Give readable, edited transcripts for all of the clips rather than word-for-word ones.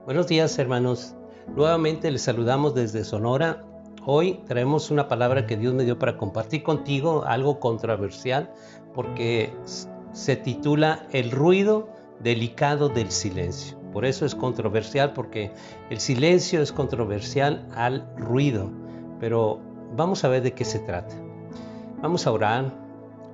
Buenos días, hermanos. Nuevamente les saludamos desde Sonora. Hoy traemos una palabra que Dios me dio para compartir contigo, algo controversial, porque se titula El ruido delicado del silencio. Por eso es controversial, porque el silencio es controversial al ruido. Pero vamos a ver de qué se trata. Vamos a orar.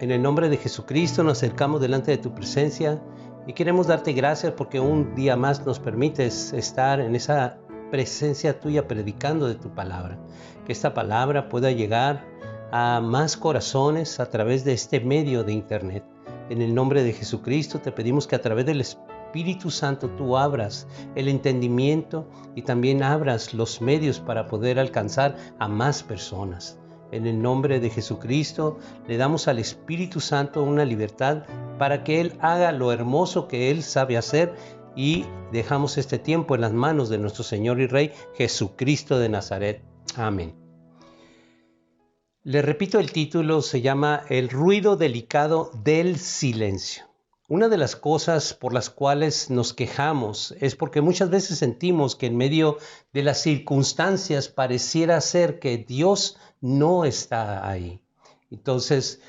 En el nombre de Jesucristo nos acercamos delante de tu presencia y queremos darte gracias porque un día más nos permites estar en esa presencia tuya predicando de tu palabra. Que esta palabra pueda llegar a más corazones a través de este medio de internet. En el nombre de Jesucristo te pedimos que a través del Espíritu Santo tú abras el entendimiento y también abras los medios para poder alcanzar a más personas. En el nombre de Jesucristo le damos al Espíritu Santo una libertad para que Él haga lo hermoso que Él sabe hacer, y dejamos este tiempo en las manos de nuestro Señor y Rey Jesucristo de Nazaret. Amén. Le repito, el título se llama El ruido delicado del silencio. Una de las cosas por las cuales nos quejamos es porque muchas veces sentimos que en medio de las circunstancias pareciera ser que Dios no está ahí. Entonces,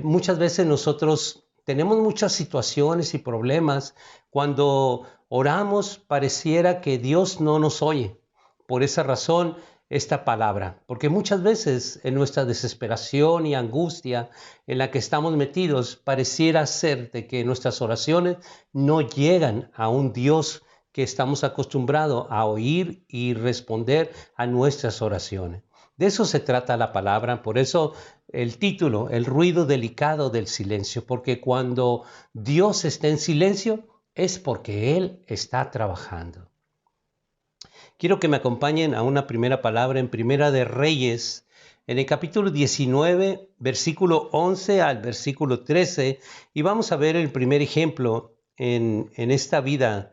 muchas veces nosotros tenemos muchas situaciones y problemas. Cuando oramos pareciera que Dios no nos oye. Por esa razón, esta palabra, porque muchas veces en nuestra desesperación y angustia en la que estamos metidos, pareciera ser de que nuestras oraciones no llegan a un Dios que estamos acostumbrados a oír y responder a nuestras oraciones. De eso se trata la palabra, por eso el título, el ruido delicado del silencio, porque cuando Dios está en silencio es porque Él está trabajando. Quiero que me acompañen a una primera palabra en Primera de Reyes, en el capítulo 19, versículo 11 al versículo 13, y vamos a ver el primer ejemplo en esta vida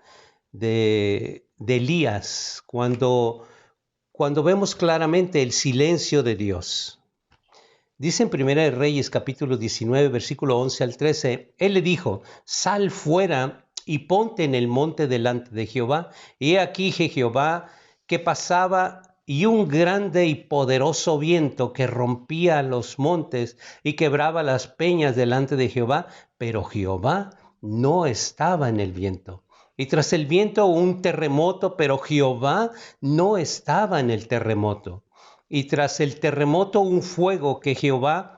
de Elías, cuando vemos claramente el silencio de Dios. Dice en Primera de Reyes, capítulo 19, versículo 11 al 13, Él le dijo: sal fuera y ponte en el monte delante de Jehová. Y he aquí que Jehová que pasaba, y un grande y poderoso viento que rompía los montes y quebraba las peñas delante de Jehová, pero Jehová no estaba en el viento. Y tras el viento un terremoto, pero Jehová no estaba en el terremoto. Y tras el terremoto un fuego, que Jehová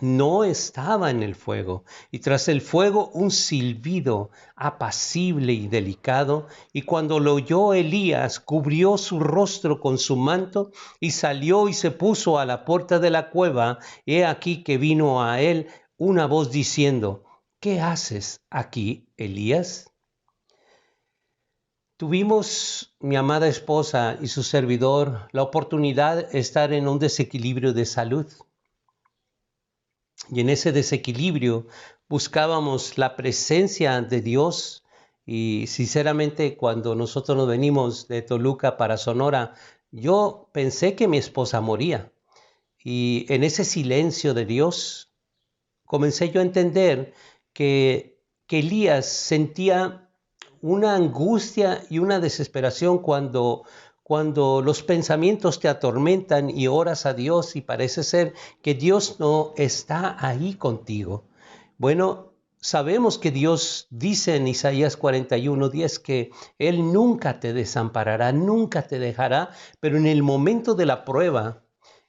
no estaba en el fuego, y tras el fuego un silbido apacible y delicado. Y cuando lo oyó Elías, cubrió su rostro con su manto y salió y se puso a la puerta de la cueva. He aquí que vino a él una voz diciendo: ¿qué haces aquí, Elías? Tuvimos, mi amada esposa y su servidor, la oportunidad de estar en un desequilibrio de salud. Y en ese desequilibrio buscábamos la presencia de Dios. Y sinceramente, cuando nosotros nos venimos de Toluca para Sonora, yo pensé que mi esposa moría. Y en ese silencio de Dios comencé yo a entender que Elías sentía una angustia y una desesperación cuando los pensamientos te atormentan y oras a Dios y parece ser que Dios no está ahí contigo. Bueno, sabemos que Dios dice en Isaías 41:10 que Él nunca te desamparará, nunca te dejará, pero en el momento de la prueba,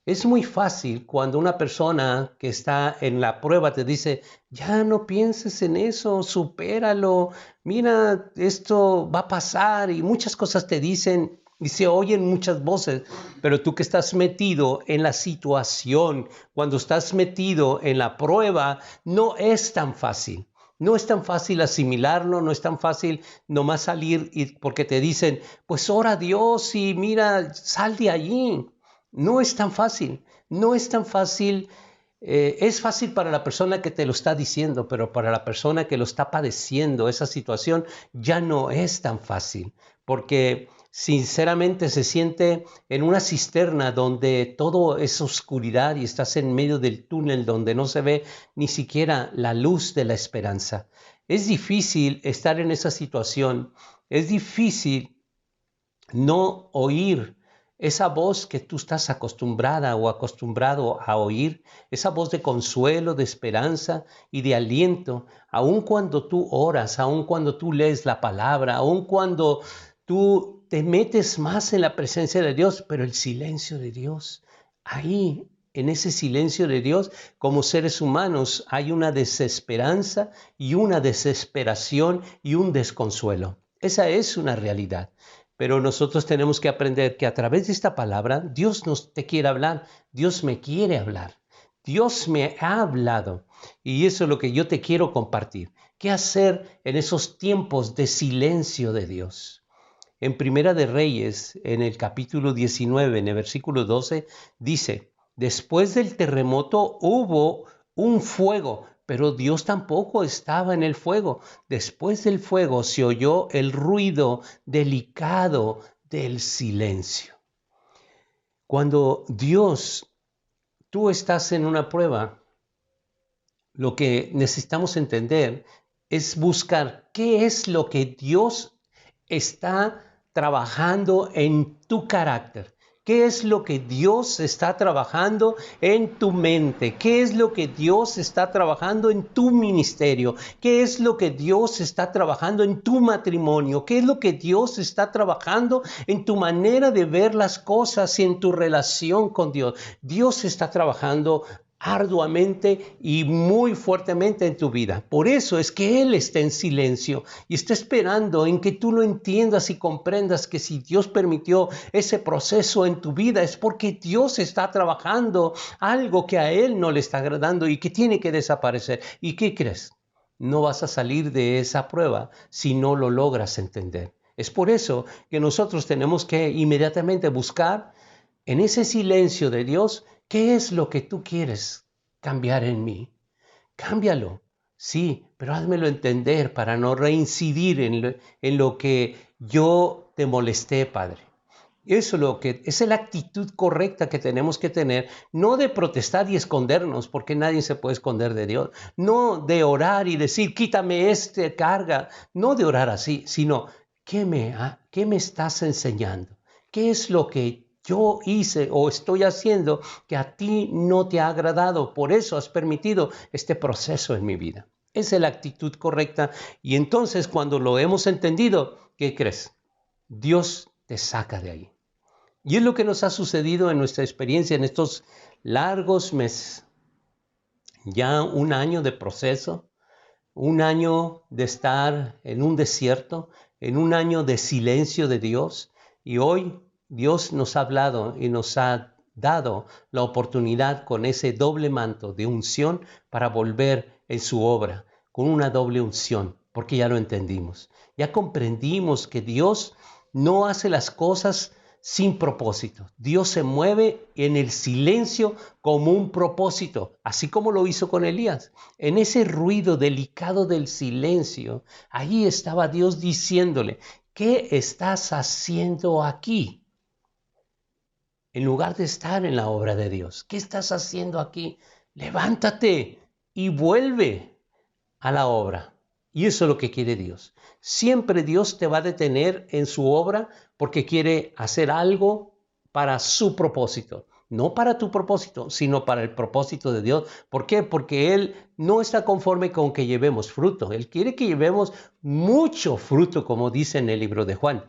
es muy fácil cuando una persona que está en la prueba te dice: ya no pienses en eso, supéralo, mira, esto va a pasar, y muchas cosas te dicen y se oyen muchas voces, pero tú que estás metido en la situación, cuando estás metido en la prueba, no es tan fácil. No es tan fácil asimilarlo, no es tan fácil nomás salir porque te dicen: pues ora a Dios y mira, sal de allí. No es tan fácil, no es tan fácil. Es fácil para la persona que te lo está diciendo, pero para la persona que lo está padeciendo esa situación ya no es tan fácil, porque sinceramente se siente en una cisterna donde todo es oscuridad y estás en medio del túnel donde no se ve ni siquiera la luz de la esperanza. Es difícil estar en esa situación, es difícil no oír esa voz que tú estás acostumbrada o acostumbrado a oír, esa voz de consuelo, de esperanza y de aliento, aun cuando tú oras, aun cuando tú lees la palabra, aun cuando tú te metes más en la presencia de Dios, pero el silencio de Dios, ahí, en ese silencio de Dios, como seres humanos, hay una desesperanza y una desesperación y un desconsuelo. Esa es una realidad. Pero nosotros tenemos que aprender que a través de esta palabra Dios nos te quiere hablar, Dios me quiere hablar, Dios me ha hablado y eso es lo que yo te quiero compartir. ¿Qué hacer en esos tiempos de silencio de Dios? En Primera de Reyes, en el capítulo 19, en el versículo 12, dice, después del terremoto hubo un fuego, pero Dios tampoco estaba en el fuego. Después del fuego se oyó el ruido delicado del silencio. Cuando tú estás en una prueba, lo que necesitamos entender es buscar qué es lo que Dios está trabajando en tu carácter. ¿Qué es lo que Dios está trabajando en tu mente? ¿Qué es lo que Dios está trabajando en tu ministerio? ¿Qué es lo que Dios está trabajando en tu matrimonio? ¿Qué es lo que Dios está trabajando en tu manera de ver las cosas y en tu relación con Dios? Dios está trabajando arduamente y muy fuertemente en tu vida. Por eso es que Él está en silencio y está esperando en que tú lo entiendas y comprendas que si Dios permitió ese proceso en tu vida es porque Dios está trabajando algo que a Él no le está agradando y que tiene que desaparecer. ¿Y qué crees? No vas a salir de esa prueba si no lo logras entender. Es por eso que nosotros tenemos que inmediatamente buscar en ese silencio de Dios, ¿qué es lo que tú quieres cambiar en mí? Cámbialo, sí, pero házmelo entender para no reincidir en lo que yo te molesté, Padre. Eso es esa es la actitud correcta que tenemos que tener, no de protestar y escondernos, porque nadie se puede esconder de Dios, no de orar y decir, quítame esta carga, no de orar así, sino, qué me estás enseñando? ¿Qué es lo que yo hice o estoy haciendo que a ti no te ha agradado? Por eso has permitido este proceso en mi vida. Esa es la actitud correcta y entonces cuando lo hemos entendido, ¿qué crees? Dios te saca de ahí. Y es lo que nos ha sucedido en nuestra experiencia en estos largos meses. Ya un año de proceso, un año de estar en un desierto, en un año de silencio de Dios. Y hoy Dios nos ha hablado y nos ha dado la oportunidad con ese doble manto de unción para volver en su obra, con una doble unción, porque ya lo entendimos. Ya comprendimos que Dios no hace las cosas sin propósito. Dios se mueve en el silencio como un propósito, así como lo hizo con Elías. En ese ruido delicado del silencio, ahí estaba Dios diciéndole, ¿qué estás haciendo aquí? En lugar de estar en la obra de Dios, ¿qué estás haciendo aquí? Levántate y vuelve a la obra. Y eso es lo que quiere Dios. Siempre Dios te va a detener en su obra porque quiere hacer algo para su propósito. No para tu propósito, sino para el propósito de Dios. ¿Por qué? Porque Él no está conforme con que llevemos fruto. Él quiere que llevemos mucho fruto, como dice en el libro de Juan.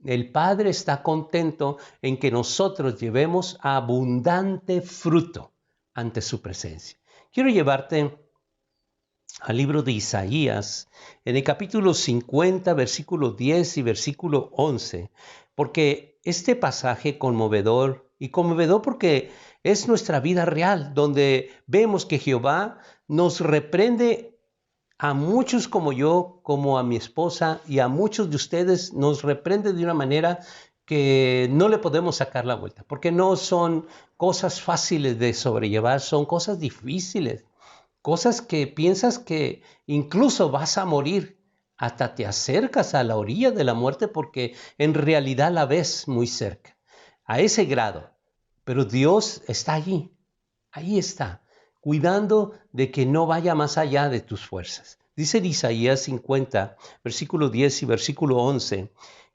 El Padre está contento en que nosotros llevemos abundante fruto ante su presencia. Quiero llevarte al libro de Isaías, en el capítulo 50, versículo 10 y versículo 11, porque este pasaje conmovedor, y conmovedor porque es nuestra vida real, donde vemos que Jehová nos reprende a muchos como yo, como a mi esposa, y a muchos de ustedes nos reprende de una manera que no le podemos sacar la vuelta, porque no son cosas fáciles de sobrellevar, son cosas difíciles. Cosas que piensas que incluso vas a morir, hasta te acercas a la orilla de la muerte porque en realidad la ves muy cerca, a ese grado. Pero Dios está allí, ahí está, cuidando de que no vaya más allá de tus fuerzas. Dice en Isaías 50, versículo 10 y versículo 11,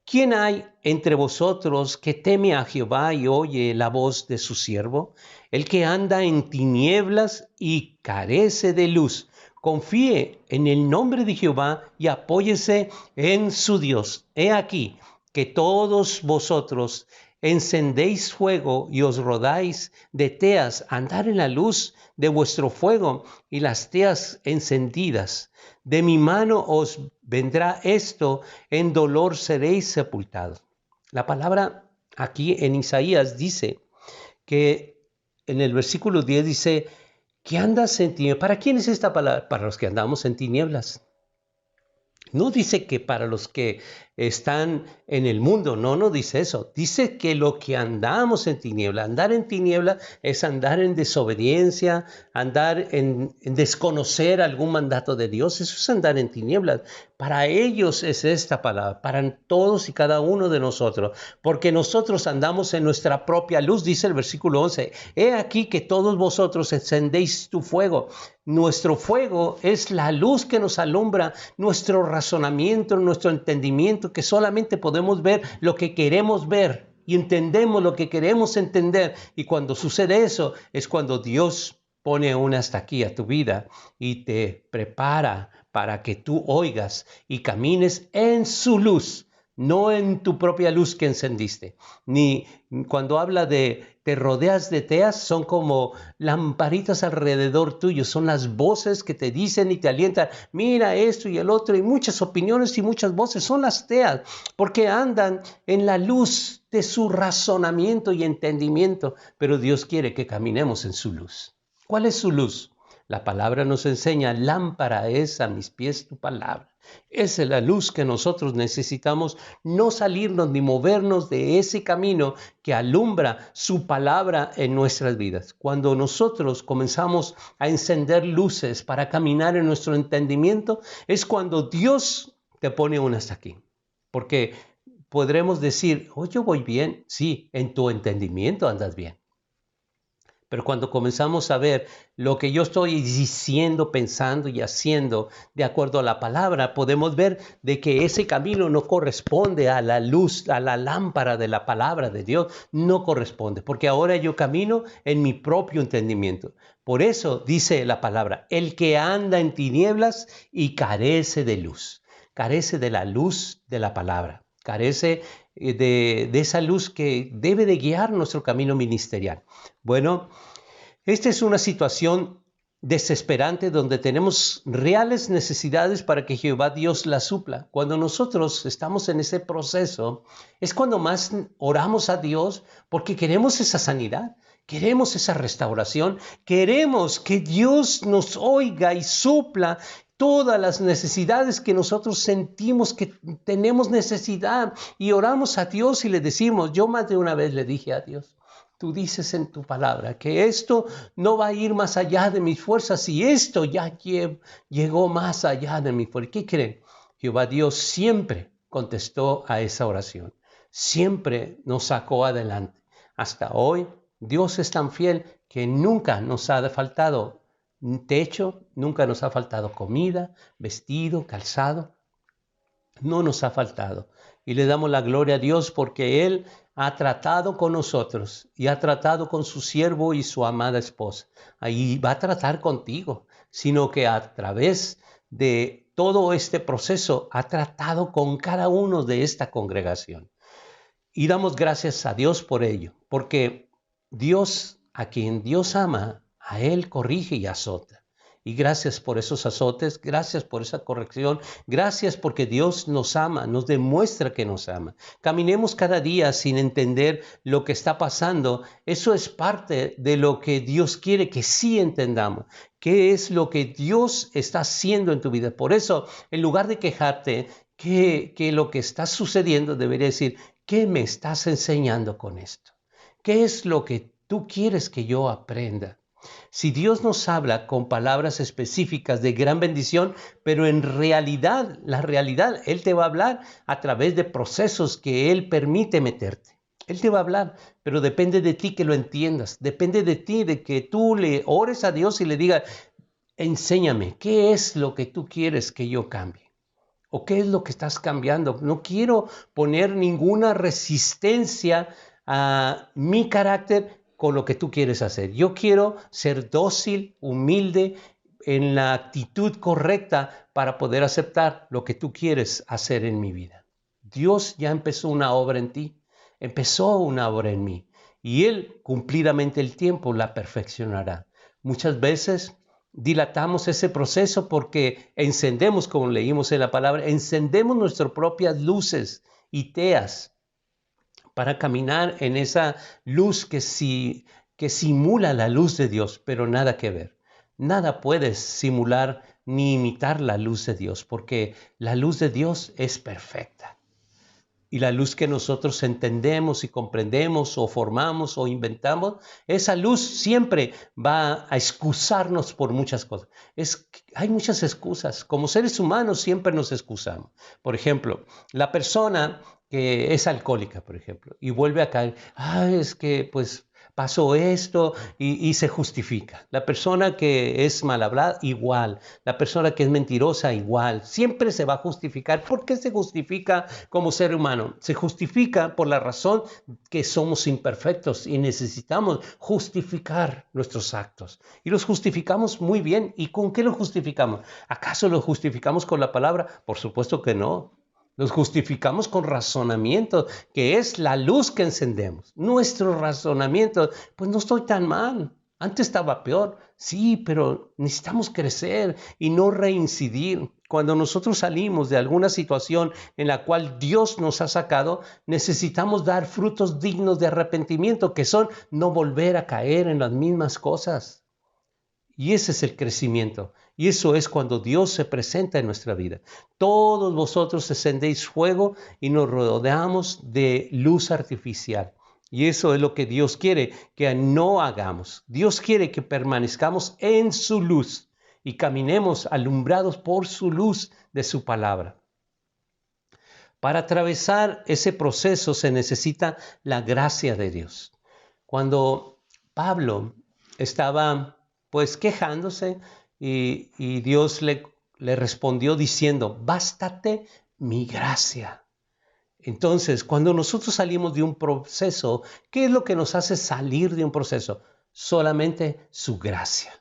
¿Quién hay entre vosotros que teme a Jehová y oye la voz de su siervo? El que anda en tinieblas y carece de luz. Confíe en el nombre de Jehová y apóyese en su Dios. He aquí que todos vosotros encendéis fuego y os rodáis de teas, andar en la luz de vuestro fuego y las teas encendidas. De mi mano os vendrá esto, en dolor seréis sepultados. La palabra aquí en Isaías dice que en el versículo 10 dice que andas en tinieblas. ¿Para quién es esta palabra? Para los que andamos en tinieblas. No dice que para los que están en el mundo, no dice eso. Dice que lo que andamos en tiniebla, andar en tiniebla es andar en desobediencia, andar en desconocer algún mandato de Dios. Eso es andar en tinieblas. Para ellos es esta palabra, para todos y cada uno de nosotros, porque nosotros andamos en nuestra propia luz, dice el versículo 11. He aquí que todos vosotros encendéis tu fuego. Nuestro fuego es la luz que nos alumbra nuestro razonamiento, nuestro entendimiento, que solamente podemos ver lo que queremos ver y entendemos lo que queremos entender. Y cuando sucede eso es cuando Dios pone un hasta aquí a tu vida y te prepara para que tú oigas y camines en su luz, no en tu propia luz que encendiste. Ni cuando habla de te rodeas de teas, son como lamparitas alrededor tuyo, son las voces que te dicen y te alientan, mira esto y el otro, y muchas opiniones y muchas voces, son las teas, porque andan en la luz de su razonamiento y entendimiento, pero Dios quiere que caminemos en su luz. ¿Cuál es su luz? La palabra nos enseña, lámpara es a mis pies tu palabra. Esa es la luz que nosotros necesitamos, no salirnos ni movernos de ese camino que alumbra su palabra en nuestras vidas. Cuando nosotros comenzamos a encender luces para caminar en nuestro entendimiento, es cuando Dios te pone un hasta aquí. Porque podremos decir, oh, yo voy bien. Sí, en tu entendimiento andas bien. Pero cuando comenzamos a ver lo que yo estoy diciendo, pensando y haciendo de acuerdo a la palabra, podemos ver de que ese camino no corresponde a la luz, a la lámpara de la palabra de Dios. No corresponde, porque ahora yo camino en mi propio entendimiento. Por eso dice la palabra, el que anda en tinieblas y carece de luz. Carece de la luz de la palabra. Carece de esa luz que debe de guiar nuestro camino ministerial. Bueno, esta es una situación desesperante donde tenemos reales necesidades para que Jehová Dios las supla. Cuando nosotros estamos en ese proceso, es cuando más oramos a Dios porque queremos esa sanidad, queremos esa restauración, queremos que Dios nos oiga y supla todas las necesidades que nosotros sentimos que tenemos necesidad, y oramos a Dios y le decimos, yo más de una vez le dije a Dios, tú dices en tu palabra que esto no va a ir más allá de mis fuerzas, y esto ya llegó más allá de mi fuerza. ¿Qué creen? Jehová Dios siempre contestó a esa oración, siempre nos sacó adelante. Hasta hoy Dios es tan fiel que nunca nos ha faltado un techo, nunca nos ha faltado comida, vestido, calzado. No nos ha faltado. Y le damos la gloria a Dios porque Él ha tratado con nosotros y ha tratado con su siervo y su amada esposa. Ahí va a tratar contigo, sino que a través de todo este proceso ha tratado con cada uno de esta congregación. Y damos gracias a Dios por ello, porque Dios, a quien Dios ama, a Él corrige y azota. Y gracias por esos azotes, gracias por esa corrección, gracias porque Dios nos ama, nos demuestra que nos ama. Caminemos cada día sin entender lo que está pasando. Eso es parte de lo que Dios quiere que sí entendamos. ¿Qué es lo que Dios está haciendo en tu vida? Por eso, en lugar de quejarte, que lo que está sucediendo, debería decir, ¿qué me estás enseñando con esto? ¿Qué es lo que tú quieres que yo aprenda? Si Dios nos habla con palabras específicas de gran bendición, pero en realidad, Él te va a hablar a través de procesos que Él permite meterte. Él te va a hablar, pero depende de ti que lo entiendas. Depende de ti, de que tú le ores a Dios y le digas, enséñame, ¿qué es lo que tú quieres que yo cambie? ¿O qué es lo que estás cambiando? No quiero poner ninguna resistencia a mi carácter con lo que tú quieres hacer. Yo quiero ser dócil, humilde, en la actitud correcta para poder aceptar lo que tú quieres hacer en mi vida. Dios ya empezó una obra en ti, empezó una obra en mí, y Él, cumplidamente el tiempo, la perfeccionará. Muchas veces dilatamos ese proceso porque encendemos, como leímos en la palabra, encendemos nuestras propias luces y teas para caminar en esa luz que simula la luz de Dios, pero nada que ver. Nada puede simular ni imitar la luz de Dios, porque la luz de Dios es perfecta. Y la luz que nosotros entendemos y comprendemos o formamos o inventamos, esa luz siempre va a excusarnos por muchas cosas. Hay muchas excusas. Como seres humanos siempre nos excusamos. Por ejemplo, la persona que es alcohólica, por ejemplo, y vuelve a caer, es que pues pasó esto y se justifica. La persona que es mal hablada, igual. La persona que es mentirosa, igual. Siempre se va a justificar. ¿Por qué se justifica como ser humano? Se justifica por la razón que somos imperfectos y necesitamos justificar nuestros actos. Y los justificamos muy bien. ¿Y con qué los justificamos? ¿Acaso los justificamos con la palabra? Por supuesto que no. Los justificamos con razonamiento, que es la luz que encendemos. Nuestro razonamiento, pues no estoy tan mal. Antes estaba peor, sí, pero necesitamos crecer y no reincidir. Cuando nosotros salimos de alguna situación en la cual Dios nos ha sacado, necesitamos dar frutos dignos de arrepentimiento, que son no volver a caer en las mismas cosas. Y ese es el crecimiento. Y eso es cuando Dios se presenta en nuestra vida. Todos vosotros encendéis fuego y nos rodeamos de luz artificial. Y eso es lo que Dios quiere que no hagamos. Dios quiere que permanezcamos en su luz y caminemos alumbrados por su luz de su palabra. Para atravesar ese proceso se necesita la gracia de Dios. Cuando Pablo estaba pues quejándose y Dios le respondió diciendo, bástate mi gracia. Entonces, cuando nosotros salimos de un proceso, ¿qué es lo que nos hace salir de un proceso? Solamente su gracia,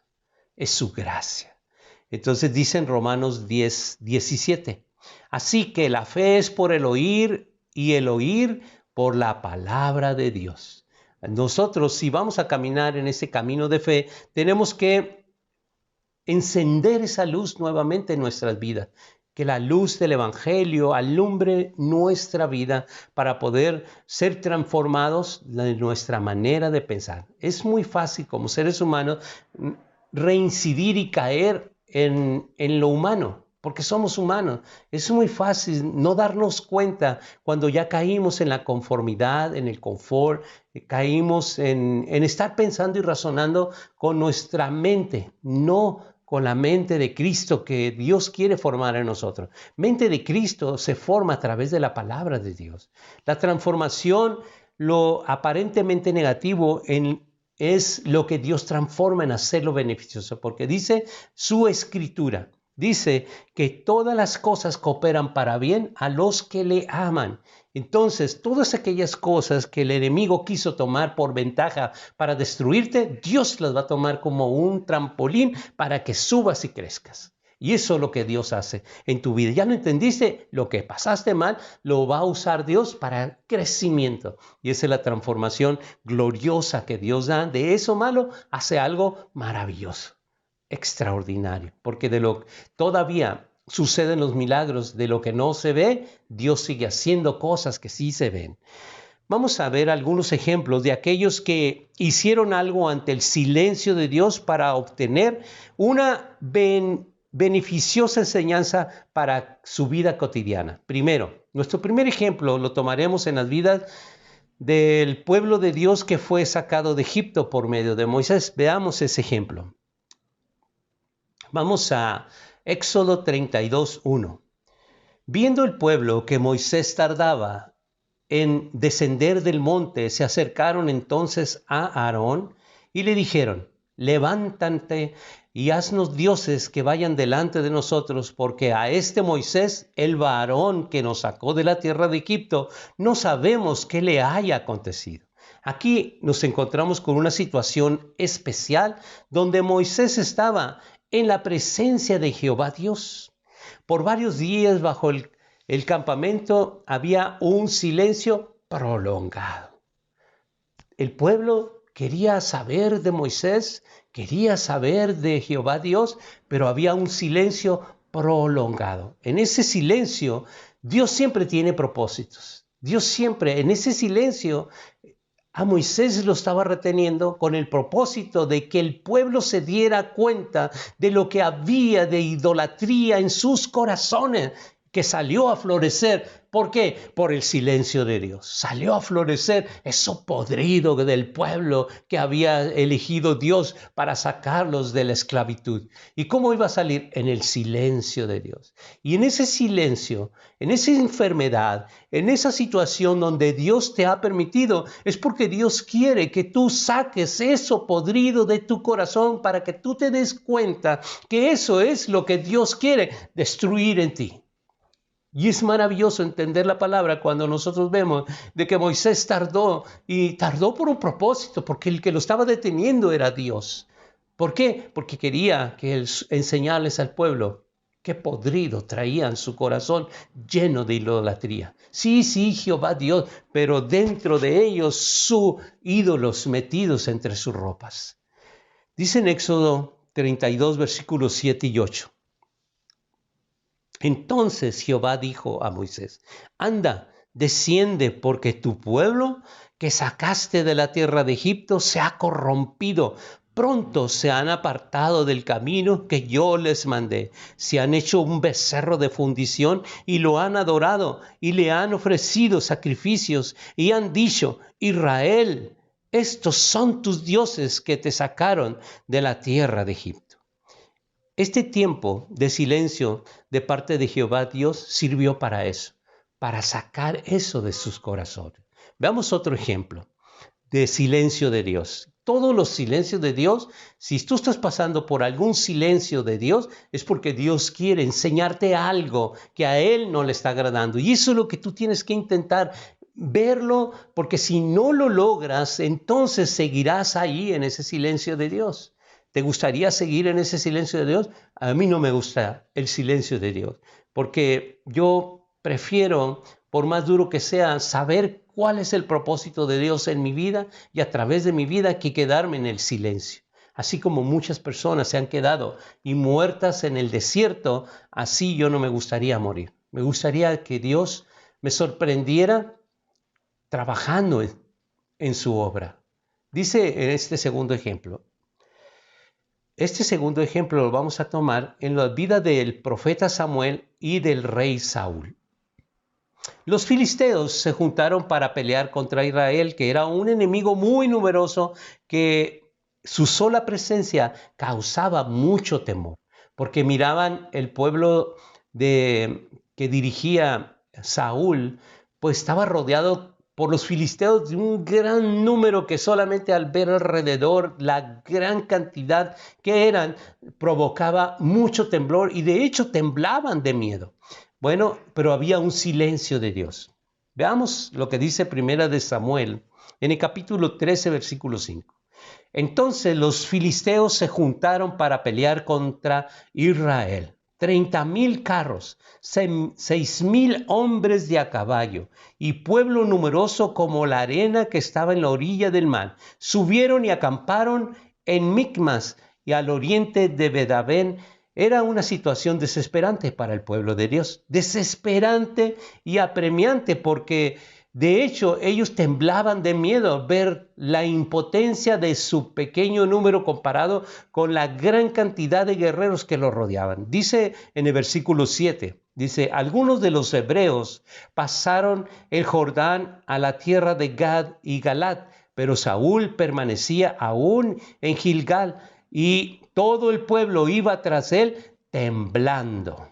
es su gracia. Entonces dice en Romanos 10:17, así que la fe es por el oír y el oír por la palabra de Dios. Nosotros, si vamos a caminar en ese camino de fe, tenemos que encender esa luz nuevamente en nuestras vidas. Que la luz del Evangelio alumbre nuestra vida para poder ser transformados de nuestra manera de pensar. Es muy fácil como seres humanos reincidir y caer en lo humano, porque somos humanos. Es muy fácil no darnos cuenta cuando ya caímos en la conformidad, en el confort, caímos en estar pensando y razonando con nuestra mente, no con la mente de Cristo que Dios quiere formar en nosotros. Mente de Cristo se forma a través de la palabra de Dios. La transformación, lo aparentemente negativo es lo que Dios transforma en hacerlo beneficioso, porque dice su escritura. Dice que todas las cosas cooperan para bien a los que le aman. Entonces, todas aquellas cosas que el enemigo quiso tomar por ventaja para destruirte, Dios las va a tomar como un trampolín para que subas y crezcas. Y eso es lo que Dios hace en tu vida. Ya lo entendiste, lo que pasaste mal, lo va a usar Dios para crecimiento. Y esa es la transformación gloriosa que Dios da. De eso malo hace algo maravilloso, extraordinario. Porque todavía suceden los milagros de lo que no se ve, Dios sigue haciendo cosas que sí se ven. Vamos a ver algunos ejemplos de aquellos que hicieron algo ante el silencio de Dios para obtener una beneficiosa enseñanza para su vida cotidiana. Primero, nuestro primer ejemplo lo tomaremos en las vidas del pueblo de Dios que fue sacado de Egipto por medio de Moisés. Veamos ese ejemplo. Vamos a Éxodo 32:1. Viendo el pueblo que Moisés tardaba en descender del monte, se acercaron entonces a Aarón y le dijeron, levántate y haznos dioses que vayan delante de nosotros, porque a este Moisés, el varón que nos sacó de la tierra de Egipto, no sabemos qué le haya acontecido. Aquí nos encontramos con una situación especial donde Moisés estaba en la presencia de Jehová Dios. Por varios días bajo el campamento había un silencio prolongado. El pueblo quería saber de Moisés, quería saber de Jehová Dios, pero había un silencio prolongado. En ese silencio, Dios siempre tiene propósitos. Dios siempre, en ese silencio, a Moisés lo estaba reteniendo con el propósito de que el pueblo se diera cuenta de lo que había de idolatría en sus corazones, que salió a florecer. ¿Por qué? Por el silencio de Dios. Salió a florecer eso podrido del pueblo que había elegido Dios para sacarlos de la esclavitud. ¿Y cómo iba a salir? En el silencio de Dios. Y en ese silencio, en esa enfermedad, en esa situación donde Dios te ha permitido, es porque Dios quiere que tú saques eso podrido de tu corazón para que tú te des cuenta que eso es lo que Dios quiere destruir en ti. Y es maravilloso entender la palabra cuando nosotros vemos de que Moisés tardó por un propósito, porque el que lo estaba deteniendo era Dios. ¿Por qué? Porque quería enseñarles al pueblo qué podrido traían su corazón lleno de idolatría. Sí, Jehová Dios, pero dentro de ellos sus ídolos metidos entre sus ropas. Dice en Éxodo 32, versículos 7 y 8. Entonces Jehová dijo a Moisés: anda, desciende, porque tu pueblo que sacaste de la tierra de Egipto se ha corrompido. Pronto se han apartado del camino que yo les mandé. Se han hecho un becerro de fundición y lo han adorado y le han ofrecido sacrificios y han dicho: Israel, estos son tus dioses que te sacaron de la tierra de Egipto. Este tiempo de silencio de parte de Jehová Dios sirvió para eso, para sacar eso de sus corazones. Veamos otro ejemplo de silencio de Dios. Todos los silencios de Dios, si tú estás pasando por algún silencio de Dios, es porque Dios quiere enseñarte algo que a Él no le está agradando. Y eso es lo que tú tienes que intentar verlo, porque si no lo logras, entonces seguirás ahí en ese silencio de Dios. ¿Te gustaría seguir en ese silencio de Dios? A mí no me gusta el silencio de Dios, porque yo prefiero, por más duro que sea, saber cuál es el propósito de Dios en mi vida y a través de mi vida, que quedarme en el silencio. Así como muchas personas se han quedado y muertas en el desierto, así yo no me gustaría morir. Me gustaría que Dios me sorprendiera trabajando en su obra. Dice en este segundo ejemplo. Este segundo ejemplo lo vamos a tomar en la vida del profeta Samuel y del rey Saúl. Los filisteos se juntaron para pelear contra Israel, que era un enemigo muy numeroso, que su sola presencia causaba mucho temor, porque miraban el pueblo que dirigía Saúl, pues estaba rodeado por los filisteos de un gran número que solamente al ver alrededor la gran cantidad que eran, provocaba mucho temblor y de hecho temblaban de miedo. Bueno, pero había un silencio de Dios. Veamos lo que dice Primera de Samuel en el capítulo 13, versículo 5. Entonces los filisteos se juntaron para pelear contra Israel. 30,000 carros, 6,000 hombres de a caballo y pueblo numeroso como la arena que estaba en la orilla del mar. Subieron y acamparon en Micmas y al oriente de Bedabén. Era una situación desesperante para el pueblo de Dios, desesperante y apremiante, porque de hecho ellos temblaban de miedo al ver la impotencia de su pequeño número comparado con la gran cantidad de guerreros que los rodeaban. Dice en el versículo 7, dice: algunos de los hebreos pasaron el Jordán a la tierra de Gad y Galat, pero Saúl permanecía aún en Gilgal y todo el pueblo iba tras él temblando.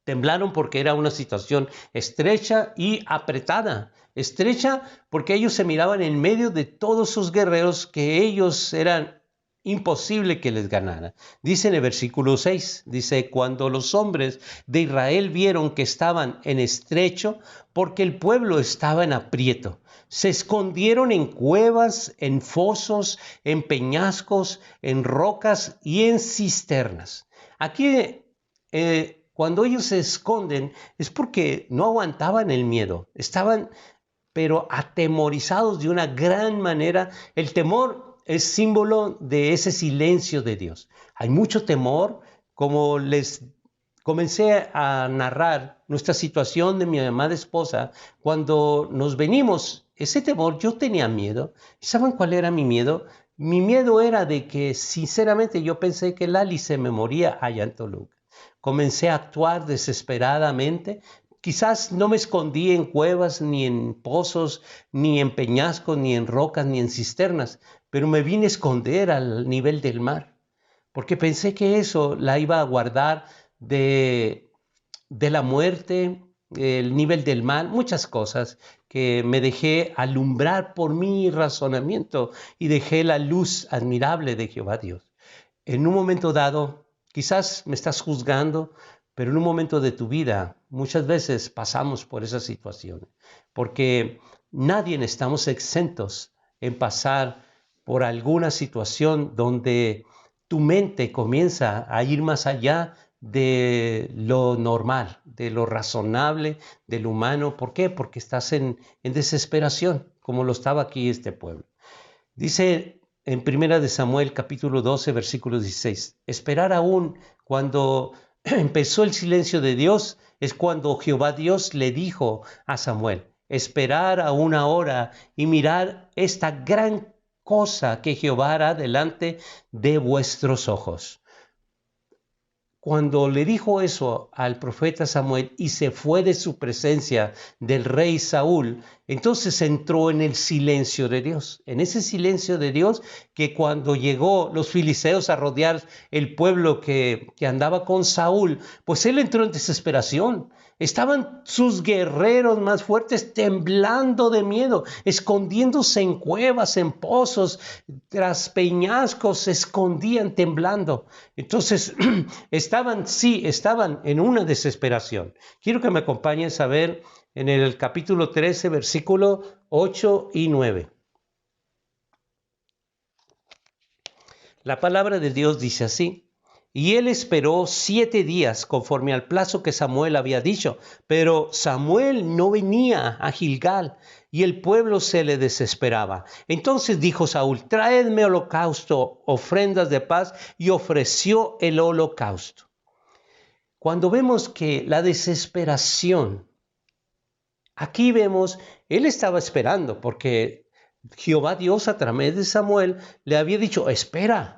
Temblaron porque era una situación estrecha y apretada. Estrecha porque ellos se miraban en medio de todos sus guerreros, que ellos eran imposible que les ganara. Dice en el versículo 6, dice, cuando los hombres de Israel vieron que estaban en estrecho, porque el pueblo estaba en aprieto, se escondieron en cuevas, en fosos, en peñascos, en rocas y en cisternas. Aquí, cuando ellos se esconden, es porque no aguantaban el miedo, estaban pero atemorizados de una gran manera. El temor es símbolo de ese silencio de Dios. Hay mucho temor, como les comencé a narrar nuestra situación de mi amada esposa, cuando nos venimos, ese temor, yo tenía miedo. ¿Saben cuál era mi miedo? Mi miedo era de que, sinceramente, yo pensé que Lali se me moría allá en Toluca. Comencé a actuar desesperadamente. Quizás no me escondí en cuevas, ni en pozos, ni en peñascos, ni en rocas, ni en cisternas, pero me vine a esconder al nivel del mar, porque pensé que eso la iba a guardar de la muerte, el nivel del mal, muchas cosas que me dejé alumbrar por mi razonamiento y dejé la luz admirable de Jehová Dios. En un momento dado, quizás me estás juzgando, pero en un momento de tu vida, muchas veces pasamos por esas situaciones, porque nadie estamos exentos en pasar por alguna situación donde tu mente comienza a ir más allá de lo normal, de lo razonable, de lo humano. ¿Por qué? Porque estás en desesperación, como lo estaba aquí este pueblo. Dice en Primera de Samuel, capítulo 12, versículo 16, esperar aún cuando empezó el silencio de Dios, es cuando Jehová Dios le dijo a Samuel, esperar aún ahora y mirar esta gran cosa que Jehová hará delante de vuestros ojos. Cuando le dijo eso al profeta Samuel y se fue de su presencia del rey Saúl, entonces entró en el silencio de Dios. En ese silencio de Dios que cuando llegó los filisteos a rodear el pueblo que andaba con Saúl, pues él entró en desesperación. Estaban sus guerreros más fuertes temblando de miedo, escondiéndose en cuevas, en pozos, tras peñascos, se escondían temblando. Entonces, estaban en una desesperación. Quiero que me acompañes a ver en el capítulo 13, versículo 8 y 9. La palabra de Dios dice así. Y él esperó 7 días conforme al plazo que Samuel había dicho, pero Samuel no venía a Gilgal y el pueblo se le desesperaba. Entonces dijo Saúl, traedme holocausto, ofrendas de paz, y ofreció el holocausto. Cuando vemos que la desesperación, aquí vemos, él estaba esperando porque Jehová Dios a través de Samuel le había dicho, espera,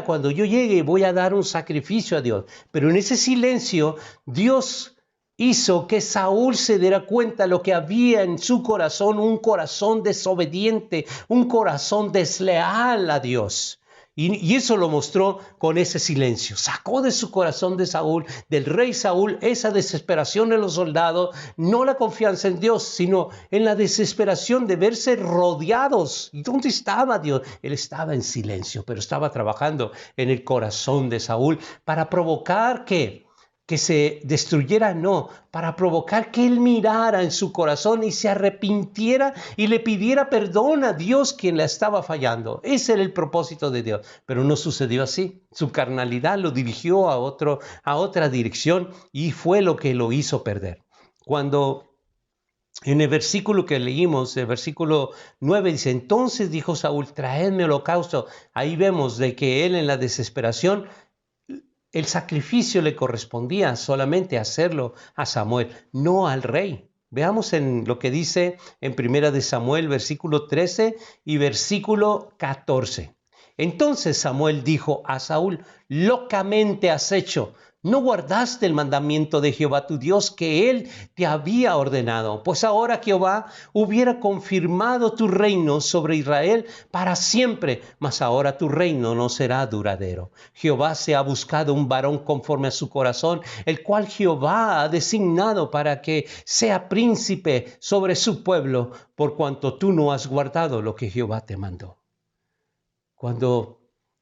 cuando yo llegue voy a dar un sacrificio a Dios. Pero en ese silencio, Dios hizo que Saúl se diera cuenta de lo que había en su corazón, un corazón desobediente, un corazón desleal a Dios. Y eso lo mostró con ese silencio. Sacó de su corazón de Saúl, del rey Saúl, esa desesperación en los soldados, no la confianza en Dios, sino en la desesperación de verse rodeados. ¿Y dónde estaba Dios? Él estaba en silencio, pero estaba trabajando en el corazón de Saúl para provocar que se destruyera, no, para provocar que él mirara en su corazón y se arrepintiera y le pidiera perdón a Dios quien la estaba fallando. Ese era el propósito de Dios, pero no sucedió así. Su carnalidad lo dirigió a otra dirección y fue lo que lo hizo perder. Cuando en el versículo que leímos, el versículo 9 dice, entonces dijo Saúl, traedme holocausto. Ahí vemos de que él en la desesperación, el sacrificio le correspondía solamente hacerlo a Samuel, no al rey. Veamos en lo que dice en Primera de Samuel, versículo 13 y versículo 14. Entonces Samuel dijo a Saúl, locamente has hecho. No guardaste el mandamiento de Jehová tu Dios que él te había ordenado. Pues ahora Jehová hubiera confirmado tu reino sobre Israel para siempre, mas ahora tu reino no será duradero. Jehová se ha buscado un varón conforme a su corazón, el cual Jehová ha designado para que sea príncipe sobre su pueblo, por cuanto tú no has guardado lo que Jehová te mandó. Cuando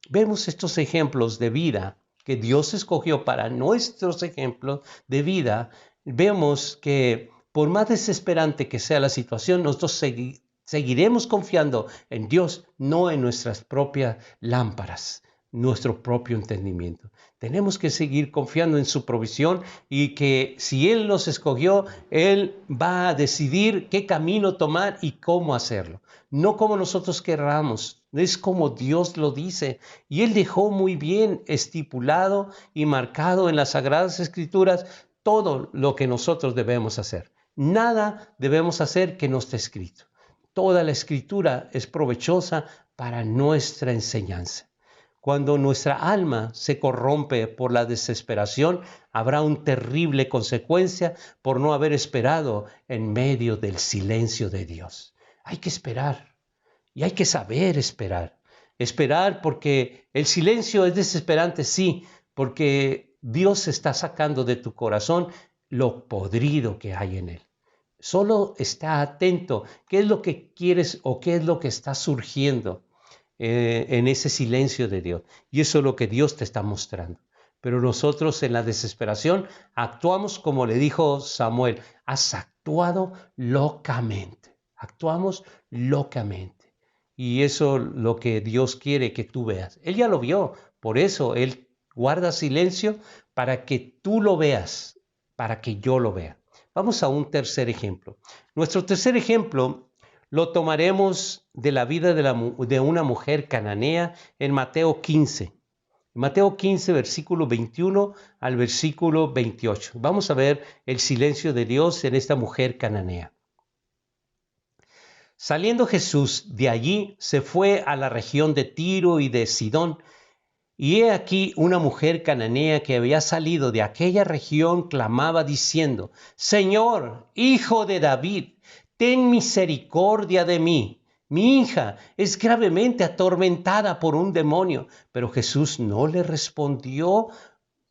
vemos estos ejemplos de vida que Dios escogió para nuestros ejemplos de vida. Vemos que por más desesperante que sea la situación, nosotros seguiremos confiando en Dios, no en nuestras propias lámparas, nuestro propio entendimiento. Tenemos que seguir confiando en su provisión y que si Él nos escogió, Él va a decidir qué camino tomar y cómo hacerlo. No como nosotros querramos, es como Dios lo dice. Y Él dejó muy bien estipulado y marcado en las Sagradas Escrituras todo lo que nosotros debemos hacer. Nada debemos hacer que no esté escrito. Toda la Escritura es provechosa para nuestra enseñanza. Cuando nuestra alma se corrompe por la desesperación, habrá una terrible consecuencia por no haber esperado en medio del silencio de Dios. Hay que esperar y hay que saber esperar. Esperar porque el silencio es desesperante, sí, porque Dios está sacando de tu corazón lo podrido que hay en él. Solo está atento qué es lo que quieres o qué es lo que está surgiendo en ese silencio de Dios. Y eso es lo que Dios te está mostrando. Pero nosotros en la desesperación actuamos como le dijo Samuel, has actuado locamente. Actuamos locamente. Y eso es lo que Dios quiere que tú veas. Él ya lo vio, por eso Él guarda silencio para que tú lo veas, para que yo lo vea. Vamos a un tercer ejemplo. Nuestro tercer ejemplo lo tomaremos de la vida de una mujer cananea en Mateo 15. Mateo 15, versículo 21 al versículo 28. Vamos a ver el silencio de Dios en esta mujer cananea. Saliendo Jesús de allí, se fue a la región de Tiro y de Sidón. Y he aquí una mujer cananea que había salido de aquella región clamaba diciendo, Señor, hijo de David, ten misericordia de mí. Mi hija es gravemente atormentada por un demonio. Pero Jesús no le respondió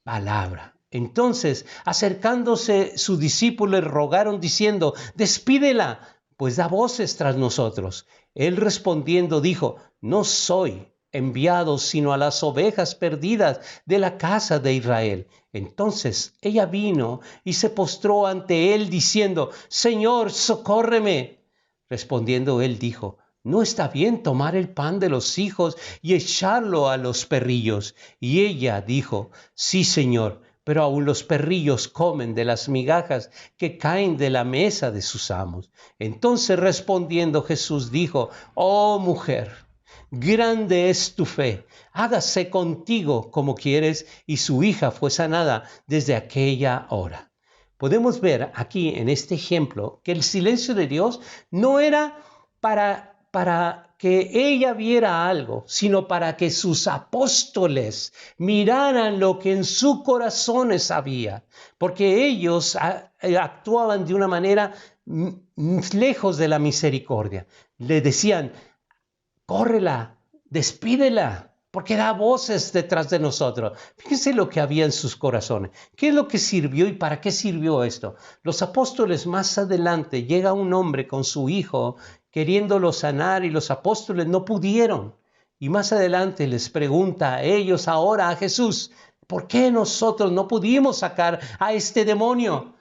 palabra. Entonces, acercándose sus discípulos, le rogaron diciendo, despídela, pues da voces tras nosotros. Él respondiendo dijo, no soy enviado sino a las ovejas perdidas de la casa de Israel. Entonces ella vino y se postró ante él diciendo, Señor, socórreme. Respondiendo él dijo, no está bien tomar el pan de los hijos y echarlo a los perrillos. Y ella dijo, sí, Señor, pero aun los perrillos comen de las migajas que caen de la mesa de sus amos. Entonces respondiendo Jesús dijo, oh mujer, grande es tu fe, hágase contigo como quieres, y su hija fue sanada desde aquella hora. Podemos ver aquí en este ejemplo que el silencio de Dios no era para que ella viera algo, sino para que sus apóstoles miraran lo que en sus corazones había, porque ellos actuaban de una manera lejos de la misericordia. Le decían, córrela, despídela, porque da voces detrás de nosotros. Fíjense lo que había en sus corazones. ¿Qué es lo que sirvió y para qué sirvió esto? Los apóstoles más adelante, llega un hombre con su hijo queriéndolo sanar y los apóstoles no pudieron. Y más adelante les pregunta a ellos ahora a Jesús, ¿por qué nosotros no pudimos sacar a este demonio?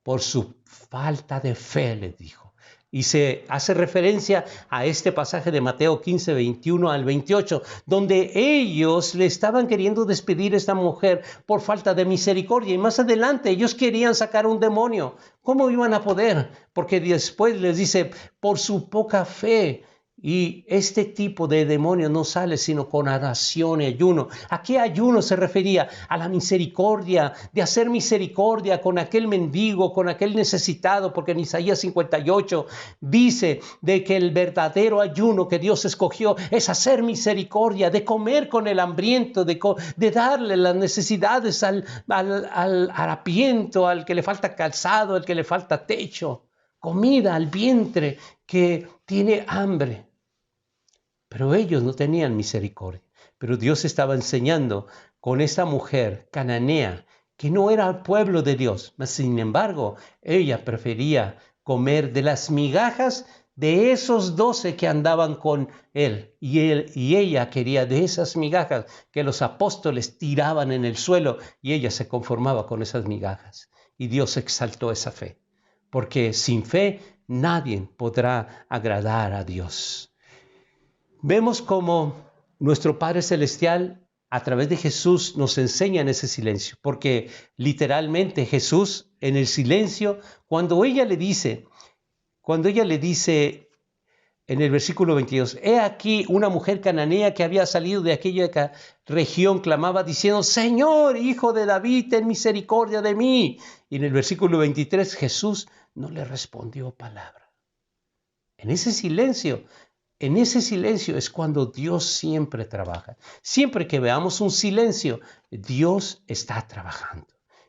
Por su falta de fe, les dijo. Y se hace referencia a este pasaje de Mateo 15, 21 al 28, donde ellos le estaban queriendo despedir a esta mujer por falta de misericordia. Y más adelante ellos querían sacar un demonio. ¿Cómo iban a poder? Porque después les dice, por su poca fe. Y este tipo de demonio no sale sino con oración y ayuno. ¿A qué ayuno se refería? A la misericordia, de hacer misericordia con aquel mendigo, con aquel necesitado, porque en Isaías 58 dice de que el verdadero ayuno que Dios escogió es hacer misericordia, de comer con el hambriento, de darle las necesidades al harapiento, al que le falta calzado, al que le falta techo, comida al vientre que tiene hambre. Pero ellos no tenían misericordia. Pero Dios estaba enseñando con esta mujer cananea que no era el pueblo de Dios. Sin embargo, ella prefería comer de las migajas de esos 12 que andaban con él y ella quería de esas migajas que los apóstoles tiraban en el suelo y ella se conformaba con esas migajas. Y Dios exaltó esa fe, porque sin fe nadie podrá agradar a Dios. Vemos cómo nuestro Padre Celestial a través de Jesús nos enseña en ese silencio, porque literalmente Jesús en el silencio, cuando ella le dice en el versículo 22, he aquí una mujer cananea que había salido de aquella región, clamaba diciendo, Señor, hijo de David, ten misericordia de mí. Y en el versículo 23 Jesús no le respondió palabra. En ese silencio es cuando Dios siempre trabaja. Siempre que veamos un silencio, Dios está trabajando.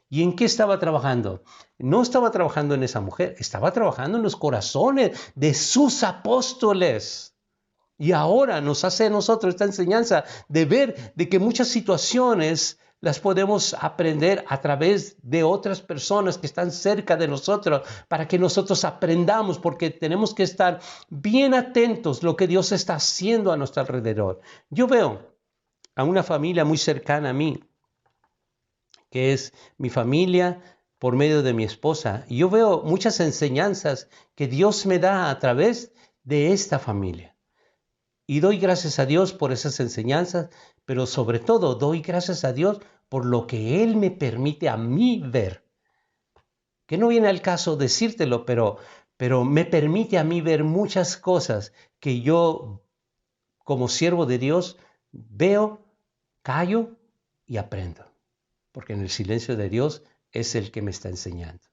¿Y en qué estaba trabajando? No estaba trabajando en esa mujer, estaba trabajando en los corazones de sus apóstoles. Y ahora nos hace a nosotros esta enseñanza de ver de que muchas situaciones las podemos aprender a través de otras personas que están cerca de nosotros para que nosotros aprendamos, porque tenemos que estar bien atentos a lo que Dios está haciendo a nuestro alrededor. Yo veo a una familia muy cercana a mí, que es mi familia por medio de mi esposa, y yo veo muchas enseñanzas que Dios me da a través de esta familia. Y doy gracias a Dios por esas enseñanzas, pero sobre todo doy gracias a Dios por lo que Él me permite a mí ver. Que no viene al caso decírtelo, pero me permite a mí ver muchas cosas que yo, como siervo de Dios, veo, callo y aprendo. Porque en el silencio de Dios es el que me está enseñando.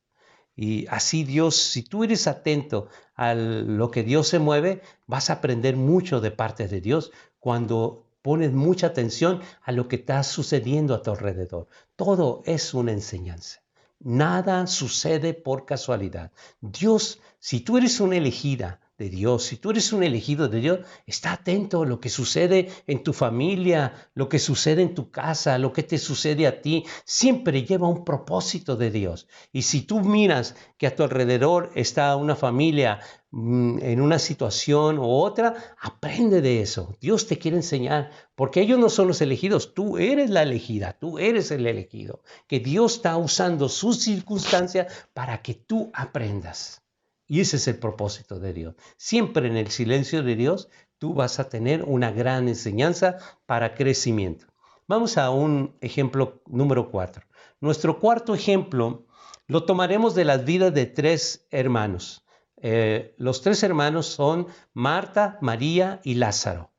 Y así Dios, si tú eres atento a lo que Dios se mueve, vas a aprender mucho de parte de Dios cuando pones mucha atención a lo que está sucediendo a tu alrededor. Todo es una enseñanza. Nada sucede por casualidad. Dios, si tú eres una elegida de Dios, si tú eres un elegido de Dios, está atento a lo que sucede en tu familia, lo que sucede en tu casa, lo que te sucede a ti. Siempre lleva un propósito de Dios. Y si tú miras que a tu alrededor está una familia en una situación u otra, aprende de eso. Dios te quiere enseñar, porque ellos no son los elegidos, tú eres la elegida, tú eres el elegido, que Dios está usando sus circunstancias para que tú aprendas. Y ese es el propósito de Dios. Siempre en el silencio de Dios tú vas a tener una gran enseñanza para crecimiento. Vamos a un ejemplo número 4. Nuestro cuarto ejemplo lo tomaremos de las vidas de 3 hermanos. Los 3 hermanos son Marta, María y Lázaro.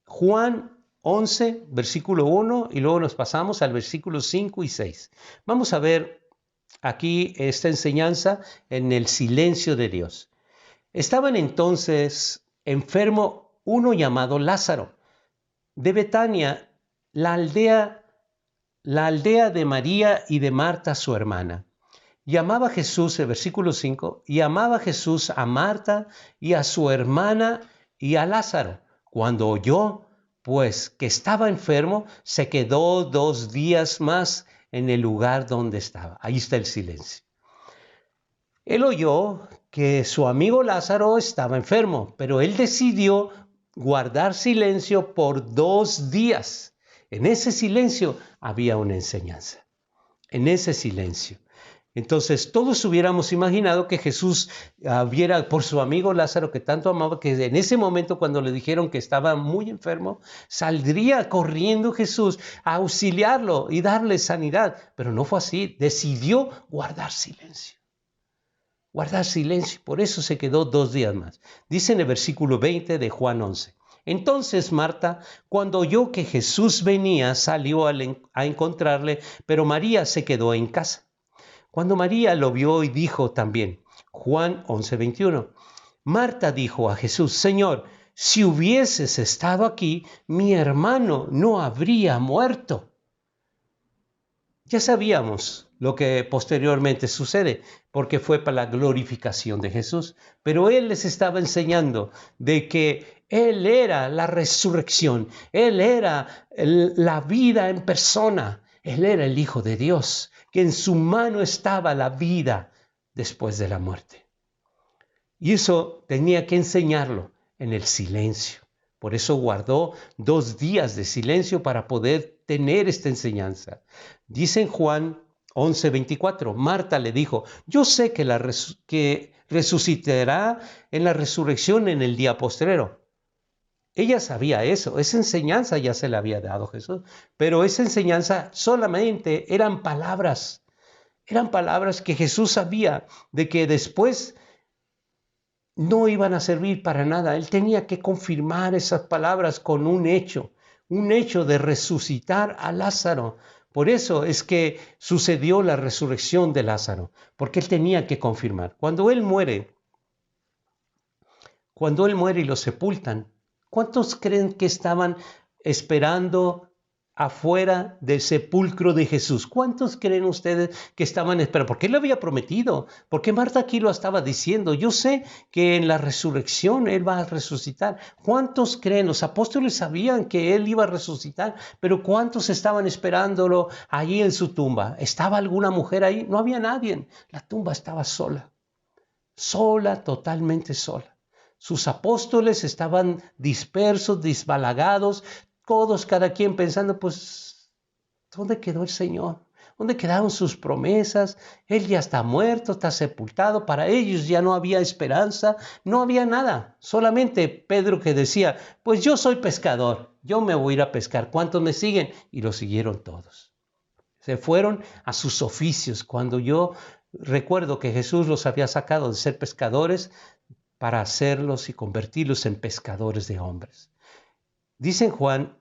Juan 11, versículo 1, y luego nos pasamos al versículo 5 y 6. Vamos a ver aquí esta enseñanza en el silencio de Dios. Estaban entonces enfermo uno llamado Lázaro, de Betania, la aldea de María y de Marta su hermana. Y amaba Jesús, el versículo 5, y amaba Jesús a Marta y a su hermana y a Lázaro. Cuando oyó, pues, que estaba enfermo, se quedó 2 días más en el lugar donde estaba. Ahí está el silencio. Él oyó que su amigo Lázaro estaba enfermo, pero él decidió guardar silencio por 2 días. En ese silencio había una enseñanza. En ese silencio. Entonces todos hubiéramos imaginado que Jesús viera por su amigo Lázaro que tanto amaba, que en ese momento cuando le dijeron que estaba muy enfermo, saldría corriendo Jesús a auxiliarlo y darle sanidad. Pero no fue así, decidió guardar silencio. Guardar silencio, por eso se quedó 2 días más. Dice en el versículo 20 de Juan 11. Entonces Marta, cuando oyó que Jesús venía, salió a encontrarle, pero María se quedó en casa. Cuando María lo vio y dijo también, Juan 11:21, Marta dijo a Jesús, Señor, si hubieses estado aquí, mi hermano no habría muerto. Ya sabíamos lo que posteriormente sucede, porque fue para la glorificación de Jesús. Pero Él les estaba enseñando de que Él era la resurrección, Él era la vida en persona, Él era el Hijo de Dios, que en su mano estaba la vida después de la muerte. Y eso tenía que enseñarlo en el silencio. Por eso guardó 2 días de silencio para poder tener esta enseñanza. Dice en Juan 11:24, Marta le dijo, yo sé que resucitará en la resurrección en el día postrero. Ella sabía eso, esa enseñanza ya se la había dado Jesús, pero esa enseñanza solamente eran palabras que Jesús sabía de que después no iban a servir para nada. Él tenía que confirmar esas palabras con un hecho de resucitar a Lázaro. Por eso es que sucedió la resurrección de Lázaro, porque él tenía que confirmar. Cuando él muere y lo sepultan, ¿cuántos creen que estaban esperando afuera del sepulcro de Jesús? ¿Cuántos creen ustedes que estaban esperando? Porque él lo había prometido, porque Marta aquí lo estaba diciendo. Yo sé que en la resurrección él va a resucitar. ¿Cuántos creen? Los apóstoles sabían que él iba a resucitar, pero ¿cuántos estaban esperándolo allí en su tumba? ¿Estaba alguna mujer ahí? No había nadie. La tumba estaba sola, totalmente sola. Sus apóstoles estaban dispersos, desbalagados, todos, cada quien pensando, pues, ¿dónde quedó el Señor? ¿Dónde quedaron sus promesas? Él ya está muerto, está sepultado. Para ellos ya no había esperanza, no había nada. Solamente Pedro que decía, pues yo soy pescador, yo me voy a ir a pescar. ¿Cuántos me siguen? Y lo siguieron todos. Se fueron a sus oficios. Cuando yo recuerdo que Jesús los había sacado de ser pescadores para hacerlos y convertirlos en pescadores de hombres. Dice en Juan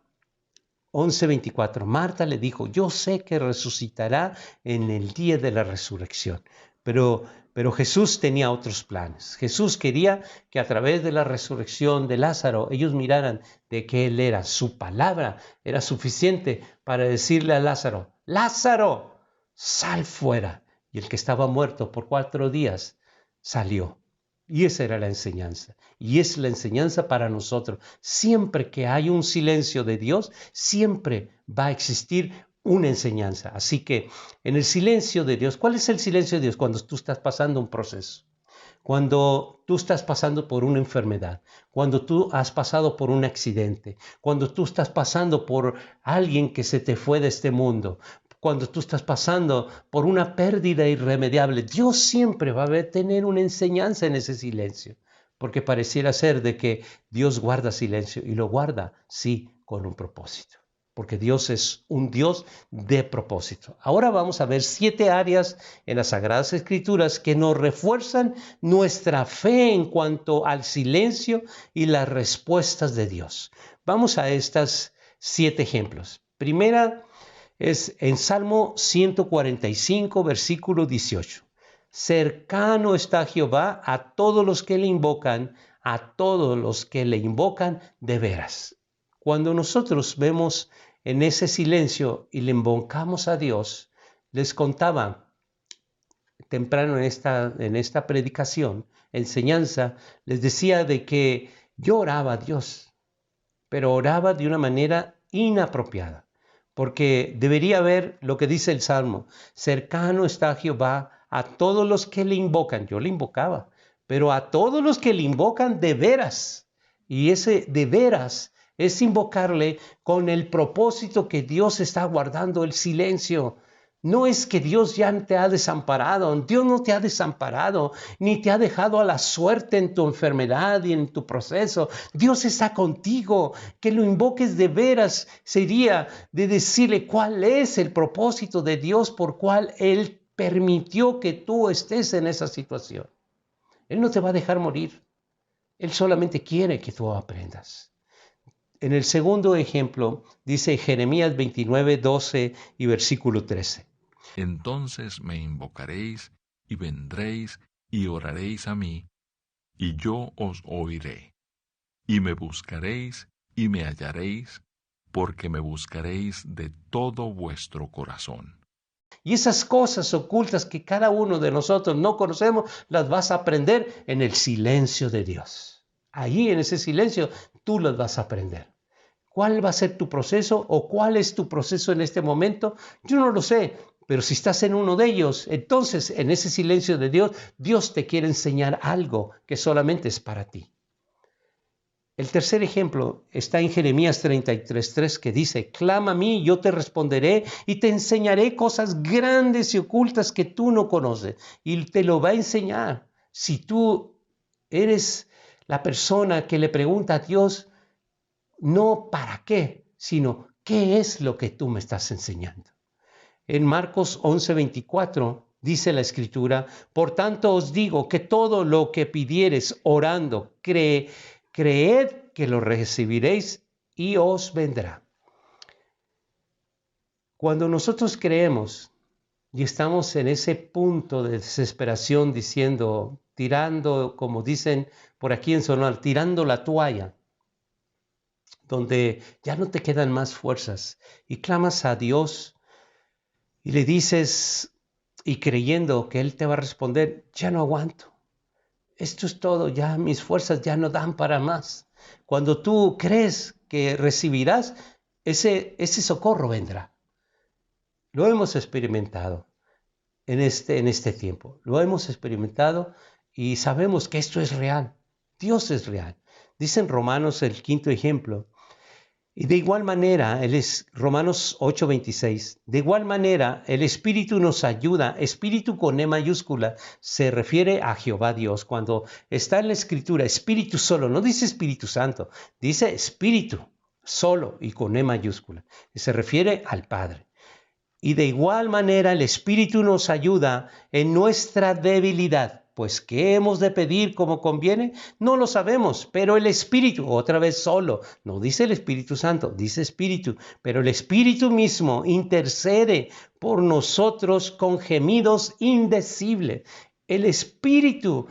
11:24, Marta le dijo, yo sé que resucitará en el día de la resurrección, pero Jesús tenía otros planes. Jesús quería que a través de la resurrección de Lázaro ellos miraran de que Él era. Su palabra era suficiente para decirle a Lázaro, Lázaro, sal fuera. Y el que estaba muerto por 4 días salió. Y esa era la enseñanza. Y es la enseñanza para nosotros. Siempre que hay un silencio de Dios, siempre va a existir una enseñanza. Así que en el silencio de Dios, ¿cuál es el silencio de Dios? Cuando tú estás pasando un proceso, cuando tú estás pasando por una enfermedad, cuando tú has pasado por un accidente, cuando tú estás pasando por alguien que se te fue de este mundo, cuando tú estás pasando por una pérdida irremediable, Dios siempre va a tener una enseñanza en ese silencio, porque pareciera ser de que Dios guarda silencio y lo guarda, sí, con un propósito, porque Dios es un Dios de propósito. Ahora vamos a ver 7 áreas en las Sagradas Escrituras que nos refuerzan nuestra fe en cuanto al silencio y las respuestas de Dios. Vamos a estos 7 ejemplos. Primera es en Salmo 145, versículo 18. Cercano está Jehová a todos los que le invocan, a todos los que le invocan de veras. Cuando nosotros vemos en ese silencio y le invocamos a Dios, les contaba temprano en esta predicación, enseñanza, les decía de que yo oraba a Dios, pero oraba de una manera inapropiada, porque debería ver lo que dice el Salmo, cercano está Jehová a todos los que le invocan. Yo le invocaba, pero a todos los que le invocan de veras. Y ese de veras es invocarle con el propósito que Dios está guardando el silencio. No es que Dios ya te ha desamparado, Dios no te ha desamparado, ni te ha dejado a la suerte en tu enfermedad y en tu proceso. Dios está contigo. Que lo invoques de veras sería de decirle cuál es el propósito de Dios por cual Él permitió que tú estés en esa situación. Él no te va a dejar morir. Él solamente quiere que tú aprendas. En el segundo ejemplo dice Jeremías 29, 12 y versículo 13. Entonces me invocaréis y vendréis y oraréis a mí, y yo os oiré. Y me buscaréis y me hallaréis, porque me buscaréis de todo vuestro corazón. Y esas cosas ocultas que cada uno de nosotros no conocemos, las vas a aprender en el silencio de Dios. Allí en ese silencio tú las vas a aprender. ¿Cuál va a ser tu proceso o cuál es tu proceso en este momento? Yo no lo sé, pero si estás en uno de ellos, entonces en ese silencio de Dios, Dios te quiere enseñar algo que solamente es para ti. El tercer ejemplo está en Jeremías 33:3, que dice: clama a mí, yo te responderé y te enseñaré cosas grandes y ocultas que tú no conoces. Y te lo va a enseñar. Si tú eres la persona que le pregunta a Dios, no para qué, sino qué es lo que tú me estás enseñando. En Marcos 11:24 dice la Escritura: por tanto os digo que todo lo que pidiereis orando, creed que lo recibiréis y os vendrá. Cuando nosotros creemos y estamos en ese punto de desesperación diciendo, tirando, como dicen por aquí en Sonora, tirando la toalla, donde ya no te quedan más fuerzas y clamas a Dios y le dices, y creyendo que Él te va a responder, ya no aguanto. Esto es todo, ya mis fuerzas ya no dan para más. Cuando tú crees que recibirás, ese socorro vendrá. Lo hemos experimentado en este tiempo. Lo hemos experimentado y sabemos que esto es real. Dios es real. Dice en Romanos, el quinto ejemplo, y de igual manera, Romanos 8:26, de igual manera el Espíritu nos ayuda, Espíritu con E mayúscula, se refiere a Jehová Dios. Cuando está en la Escritura Espíritu solo, no dice Espíritu Santo, dice Espíritu solo y con E mayúscula, y se refiere al Padre. Y de igual manera el Espíritu nos ayuda en nuestra debilidad. Pues, ¿qué hemos de pedir como conviene? No lo sabemos, pero el Espíritu, otra vez solo, no dice el Espíritu Santo, dice Espíritu, pero el Espíritu mismo intercede por nosotros con gemidos indecibles. El Espíritu,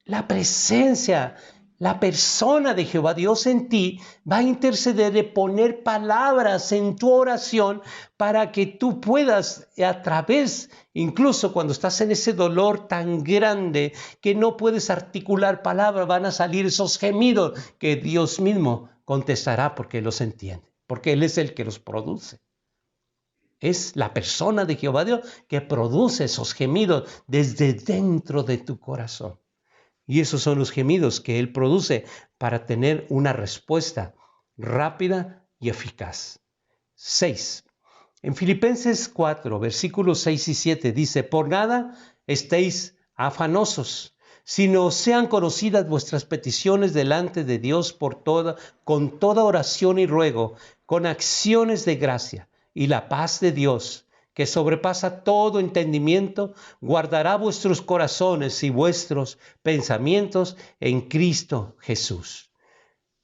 la presencia, la persona de Jehová Dios en ti va a interceder de poner palabras en tu oración para que tú puedas, a través, incluso cuando estás en ese dolor tan grande que no puedes articular palabras, van a salir esos gemidos que Dios mismo contestará porque los entiende, porque Él es el que los produce. Es la persona de Jehová Dios que produce esos gemidos desde dentro de tu corazón. Y esos son los gemidos que Él produce para tener una respuesta rápida y eficaz. 6. En Filipenses 4, versículos 6 y 7 dice: por nada estéis afanosos, sino sean conocidas vuestras peticiones delante de Dios con toda oración y ruego, con acciones de gracia, y la paz de Dios, que sobrepasa todo entendimiento, guardará vuestros corazones y vuestros pensamientos en Cristo Jesús.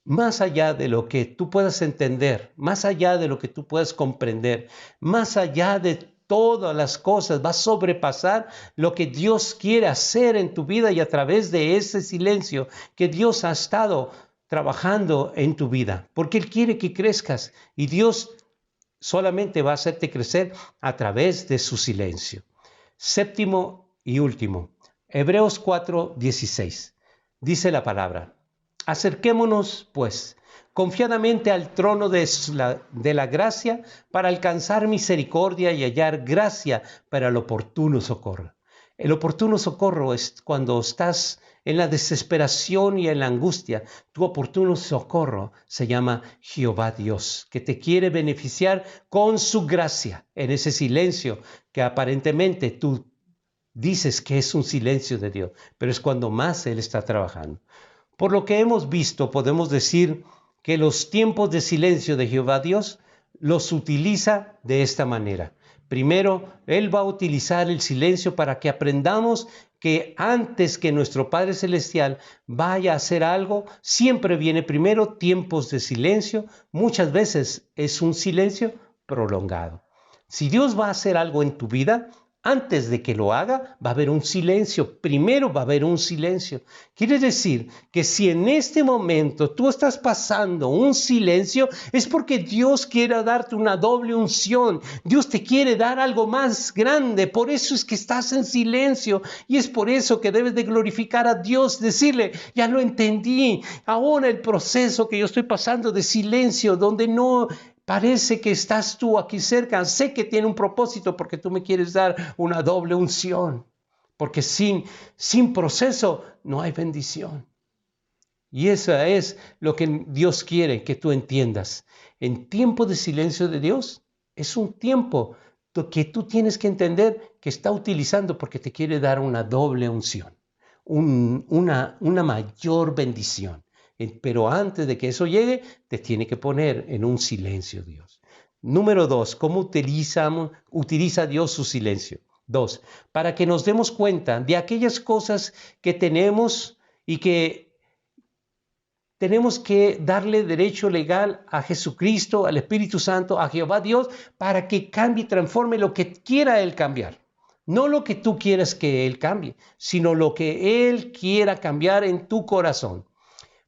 Más allá de lo que tú puedas entender, más allá de lo que tú puedas comprender, más allá de todas las cosas, va a sobrepasar lo que Dios quiere hacer en tu vida y a través de ese silencio que Dios ha estado trabajando en tu vida, porque Él quiere que crezcas y Dios solamente va a hacerte crecer a través de su silencio. Séptimo y último, Hebreos 4:16. Dice la palabra: acerquémonos, pues, confiadamente al trono de la gracia para alcanzar misericordia y hallar gracia para el oportuno socorro. El oportuno socorro es cuando estás en la desesperación y en la angustia. Tu oportuno socorro se llama Jehová Dios, que te quiere beneficiar con su gracia en ese silencio que aparentemente tú dices que es un silencio de Dios, pero es cuando más Él está trabajando. Por lo que hemos visto, podemos decir que los tiempos de silencio de Jehová Dios los utiliza de esta manera. Primero, Él va a utilizar el silencio para que aprendamos que antes que nuestro Padre Celestial vaya a hacer algo, siempre viene primero tiempos de silencio. Muchas veces es un silencio prolongado. Si Dios va a hacer algo en tu vida, antes de que lo haga, va a haber un silencio. Primero va a haber un silencio. Quiere decir que si en este momento tú estás pasando un silencio, es porque Dios quiere darte una doble unción. Dios te quiere dar algo más grande. Por eso es que estás en silencio. Y es por eso que debes de glorificar a Dios. Decirle: ya lo entendí. Ahora el proceso que yo estoy pasando de silencio, donde no Parece que estás tú aquí cerca. Sé que tiene un propósito porque tú me quieres dar una doble unción. Porque sin proceso no hay bendición. Y eso es lo que Dios quiere que tú entiendas. En tiempo de silencio de Dios es un tiempo que tú tienes que entender que está utilizando porque te quiere dar una doble unción, una mayor bendición. Pero antes de que eso llegue, te tiene que poner en un silencio Dios. Número 2, ¿cómo utiliza Dios su silencio? 2, para que nos demos cuenta de aquellas cosas que tenemos y que tenemos que darle derecho legal a Jesucristo, al Espíritu Santo, a Jehová Dios, para que cambie y transforme lo que quiera Él cambiar. No lo que tú quieras que Él cambie, sino lo que Él quiera cambiar en tu corazón.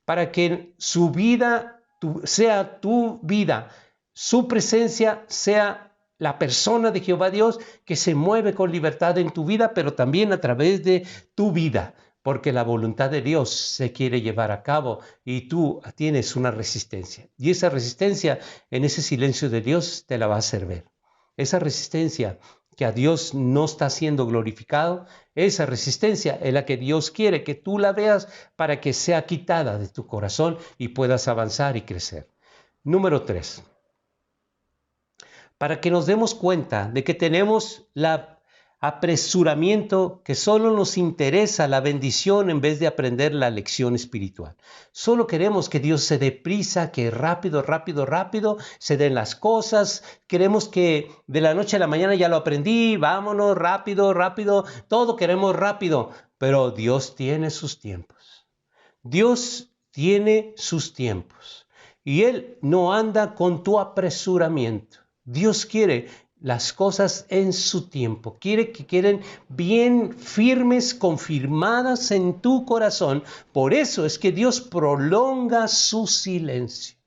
Para que su vida sea tu vida, su presencia sea la persona de Jehová Dios que se mueve con libertad en tu vida, pero también a través de tu vida. Porque la voluntad de Dios se quiere llevar a cabo y tú tienes una resistencia. Y esa resistencia en ese silencio de Dios te la va a hacer ver. Esa resistencia que a Dios no está siendo glorificado, esa resistencia es la que Dios quiere que tú la veas para que sea quitada de tu corazón y puedas avanzar y crecer. Número 3. Para que nos demos cuenta de que tenemos la apresuramiento, que solo nos interesa la bendición en vez de aprender la lección espiritual. Solo queremos que Dios se dé prisa, que rápido se den las cosas. Queremos que de la noche a la mañana ya lo aprendí, vámonos, rápido, todo queremos rápido. Pero Dios tiene sus tiempos. Dios tiene sus tiempos. Y Él no anda con tu apresuramiento. Dios quiere las cosas en su tiempo. Quiere que queden bien firmes, confirmadas en tu corazón. Por eso es que Dios prolonga su silencio.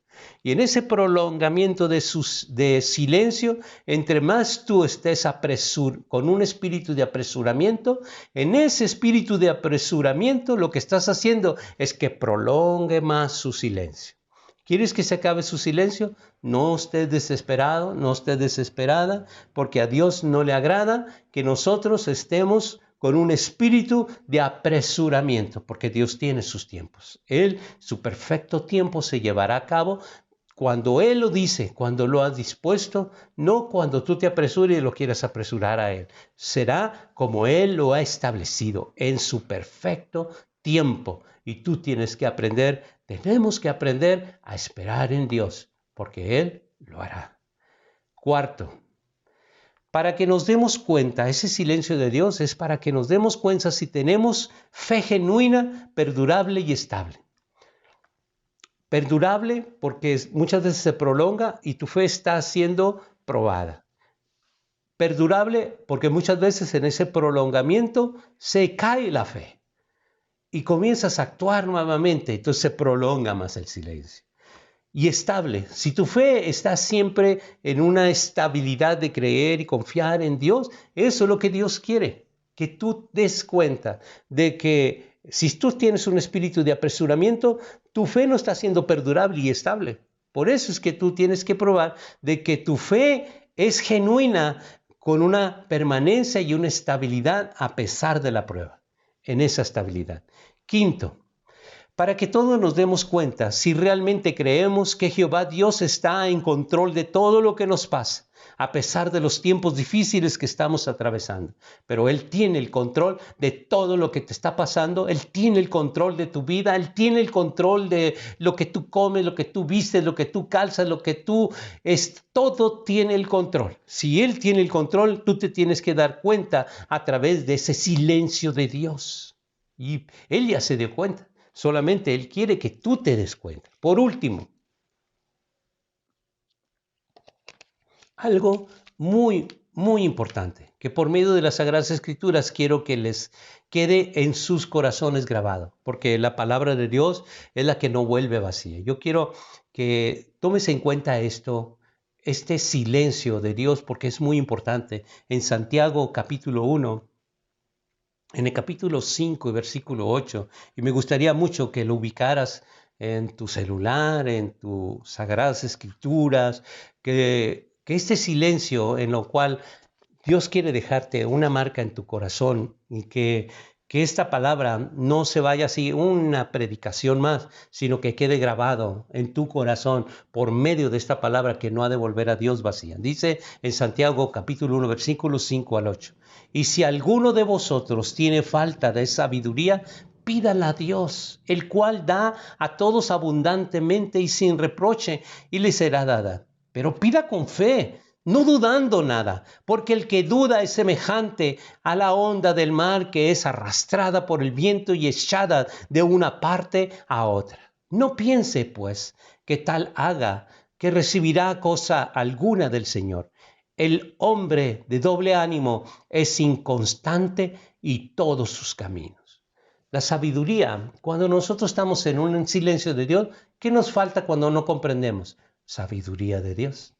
Y en ese prolongamiento de silencio, entre más tú estés con un espíritu de apresuramiento, en ese espíritu de apresuramiento lo que estás haciendo es que prolongue más su silencio. ¿Quieres que se acabe su silencio? No estés desesperado, no estés desesperada, porque a Dios no le agrada que nosotros estemos con un espíritu de apresuramiento, porque Dios tiene sus tiempos. Él, su perfecto tiempo se llevará a cabo cuando Él lo dice, cuando lo ha dispuesto, no cuando tú te apresures y lo quieras apresurar a Él. Será como Él lo ha establecido en su perfecto tiempo. Y tú tenemos que aprender a esperar en Dios, porque Él lo hará. 4, para que nos demos cuenta, ese silencio de Dios es para que nos demos cuenta si tenemos fe genuina, perdurable y estable. Perdurable porque muchas veces se prolonga y tu fe está siendo probada. Perdurable porque muchas veces en ese prolongamiento se cae la fe y comienzas a actuar nuevamente, entonces se prolonga más el silencio. Y estable, si tu fe está siempre en una estabilidad de creer y confiar en Dios, eso es lo que Dios quiere, que tú des cuenta de que si tú tienes un espíritu de apresuramiento, tu fe no está siendo perdurable y estable. Por eso es que tú tienes que probar de que tu fe es genuina con una permanencia y una estabilidad a pesar de la prueba, en esa estabilidad. 5, para que todos nos demos cuenta si realmente creemos que Jehová Dios está en control de todo lo que nos pasa, a pesar de los tiempos difíciles que estamos atravesando. Pero Él tiene el control de todo lo que te está pasando, Él tiene el control de tu vida, Él tiene el control de lo que tú comes, lo que tú vistes, lo que tú calzas, lo que tú todo tiene el control. Si Él tiene el control, tú te tienes que dar cuenta a través de ese silencio de Dios. Y Él ya se dio cuenta. Solamente Él quiere que tú te des cuenta. Por último, algo muy importante, que por medio de las Sagradas Escrituras quiero que les quede en sus corazones grabado, porque la palabra de Dios es la que no vuelve vacía. Yo quiero que tomes en cuenta este silencio de Dios, porque es muy importante. En Santiago capítulo 1, en el capítulo 5 y versículo 8, y me gustaría mucho que lo ubicaras en tu celular, en tus sagradas escrituras, que este silencio en lo cual Dios quiere dejarte una marca en tu corazón y que esta palabra no se vaya así una predicación más, sino que quede grabado en tu corazón por medio de esta palabra que no ha de volver a Dios vacía. Dice en Santiago capítulo 1, versículos 5 al 8. Y si alguno de vosotros tiene falta de sabiduría, pídala a Dios, el cual da a todos abundantemente y sin reproche, y le será dada. Pero pida con fe, no dudando nada, porque el que duda es semejante a la onda del mar que es arrastrada por el viento y echada de una parte a otra. No piense, pues, que tal haga, que recibirá cosa alguna del Señor. El hombre de doble ánimo es inconstante y todos sus caminos. La sabiduría, cuando nosotros estamos en un silencio de Dios, ¿qué nos falta cuando no comprendemos? Sabiduría de Dios.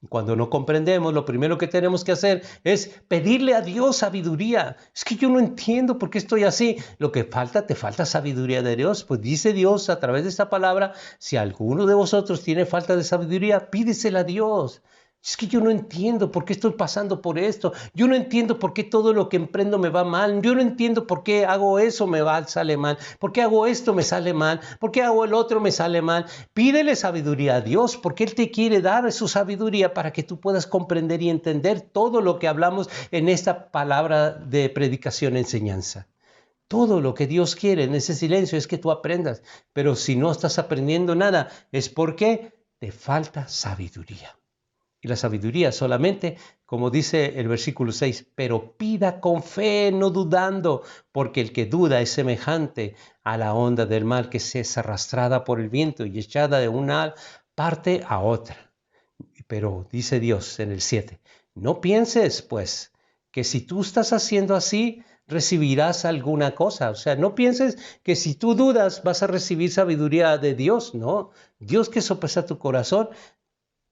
Cuando no comprendemos, lo primero que tenemos que hacer es pedirle a Dios sabiduría. Es que yo no entiendo por qué estoy así. Lo que falta, te falta sabiduría de Dios. Pues dice Dios a través de esta palabra, si alguno de vosotros tiene falta de sabiduría, pídesela a Dios. Es que yo no entiendo por qué estoy pasando por esto. Yo no entiendo por qué todo lo que emprendo me va mal. Yo no entiendo por qué hago eso sale mal. ¿Por qué hago esto me sale mal? ¿Por qué hago el otro me sale mal? Pídele sabiduría a Dios porque Él te quiere dar su sabiduría para que tú puedas comprender y entender todo lo que hablamos en esta palabra de predicación, enseñanza. Todo lo que Dios quiere en ese silencio es que tú aprendas. Pero si no estás aprendiendo nada, es porque te falta sabiduría. Y la sabiduría solamente, como dice el versículo 6, pero pida con fe, no dudando, porque el que duda es semejante a la onda del mar que se es arrastrada por el viento y echada de una parte a otra. Pero dice Dios en el 7, no pienses pues que si tú estás haciendo así, recibirás alguna cosa. O sea, no pienses que si tú dudas vas a recibir sabiduría de Dios, no. Dios que sopesa tu corazón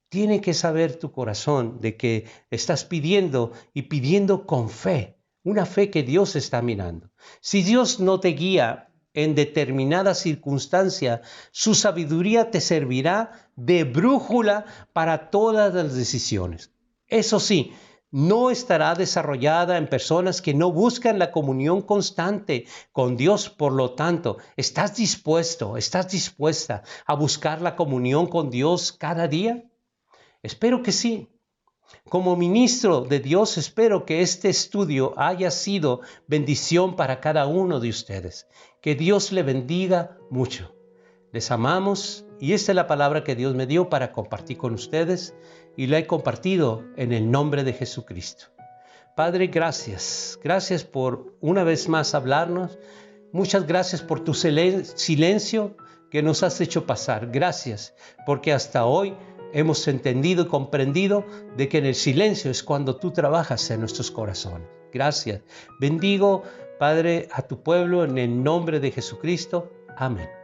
tiene que saber tu corazón de que estás pidiendo y pidiendo con fe, una fe que Dios está mirando. Si Dios no te guía en determinada circunstancia, su sabiduría te servirá de brújula para todas las decisiones. Eso sí, no estará desarrollada en personas que no buscan la comunión constante con Dios. Por lo tanto, ¿estás dispuesta a buscar la comunión con Dios cada día? Espero que sí. Como ministro de Dios, espero que este estudio haya sido bendición para cada uno de ustedes. Que Dios le bendiga mucho. Les amamos y esta es la palabra que Dios me dio para compartir con ustedes y la he compartido en el nombre de Jesucristo. Padre, gracias. Gracias por una vez más hablarnos. Muchas gracias por tu silencio que nos has hecho pasar. Gracias porque hasta hoy hemos entendido y comprendido de que en el silencio es cuando tú trabajas en nuestros corazones. Gracias. Bendigo, Padre, a tu pueblo en el nombre de Jesucristo. Amén.